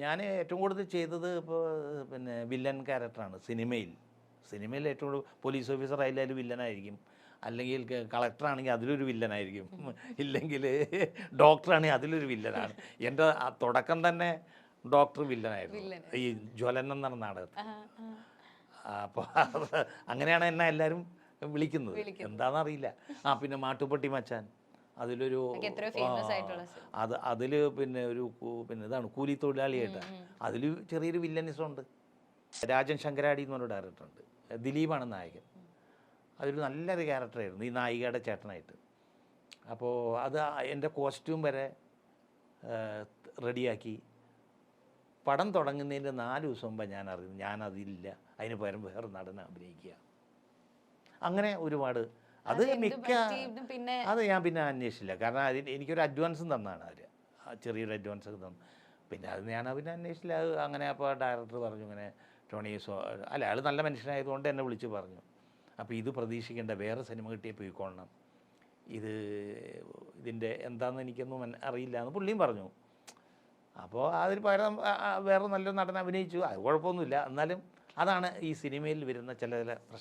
ഞാൻ ഏറ്റവും കൂടുതൽ ചെയ്തത് ഇപ്പോൾ പിന്നെ വില്ലൻ ക്യാരക്ടറാണ് സിനിമയിൽ ഏറ്റവും കൂടുതൽ പോലീസ് ഓഫീസർ ആയാലും വില്ലനായിരിക്കും, അല്ലെങ്കിൽ കളക്ടറാണെങ്കിൽ അതിലൊരു വില്ലനായിരിക്കും, ഇല്ലെങ്കിൽ ഡോക്ടറാണെങ്കിൽ അതിലൊരു വില്ലനാണ്. എൻ്റെ ആ തുടക്കം തന്നെ ഡോക്ടർ വില്ലനായിരുന്നു ഈ ജ്വലനം എന്ന നാടകത്തിൽ. അപ്പോൾ അങ്ങനെയാണ് എന്നെ എല്ലാവരും വിളിക്കുന്നത്, എന്താണെന്നറിയില്ല. പിന്നെ മാട്ടുപ്പെട്ടി മച്ചാൻ, അതിലൊരു അതിൽ പിന്നെ പിന്നെ ഇതാണ് കൂലി തൊഴിലാളിയായിട്ട്, അതിൽ ചെറിയൊരു വില്ലനിസം ഉണ്ട്. രാജൻ ശങ്കരാടി എന്ന് പറഞ്ഞൊരു ഡയറക്ടറുണ്ട്, ദിലീപാണ് നായകൻ. അതൊരു നല്ലൊരു ക്യാരക്ടറായിരുന്നു, ഈ നായികയുടെ ചേട്ടനായിട്ട്. അപ്പോൾ അത് എൻ്റെ കോസ്റ്റ്യൂം വരെ റെഡിയാക്കി പടം തുടങ്ങുന്നതിൻ്റെ 4 ദിവസം മുമ്പ് ഞാൻ അറിയുന്നു ഞാനതില്ല, അതിന് പകരം വേറെ നടനെ അഭിനയിക്കുക. അങ്ങനെ ഒരുപാട് അത് അത് ഞാൻ പിന്നെ അന്വേഷിച്ചില്ല. കാരണം എനിക്കൊരു അഡ്വാൻസും തന്നാണ് അവർ, ചെറിയൊരു അഡ്വാൻസ് ഒക്കെ തന്നു. പിന്നെ അത് ഞാൻ പിന്നെ അന്വേഷിച്ചില്ല. അത് അങ്ങനെ അപ്പോൾ ഡയറക്ടർ പറഞ്ഞു ഇങ്ങനെ ടോണി അല്ല, അയാൾ നല്ല മനുഷ്യനായതുകൊണ്ട് എന്നെ വിളിച്ച് പറഞ്ഞു, അപ്പോൾ ഇത് പ്രതീക്ഷിക്കേണ്ട, വേറെ സിനിമ കിട്ടിയേ പോയിക്കൊള്ളണം, ഇതിൻ്റെ എന്താണെന്ന് എനിക്കൊന്നും അറിയില്ല എന്ന് പുള്ളിയും പറഞ്ഞു. അപ്പോൾ അതിന് പകരം വേറെ നല്ല നടൻ അഭിനയിച്ചു, അത് കുഴപ്പമൊന്നുമില്ല. എന്നാലും അതാണ് ഈ സിനിമയിൽ വരുന്ന ചില പ്രശ്നം.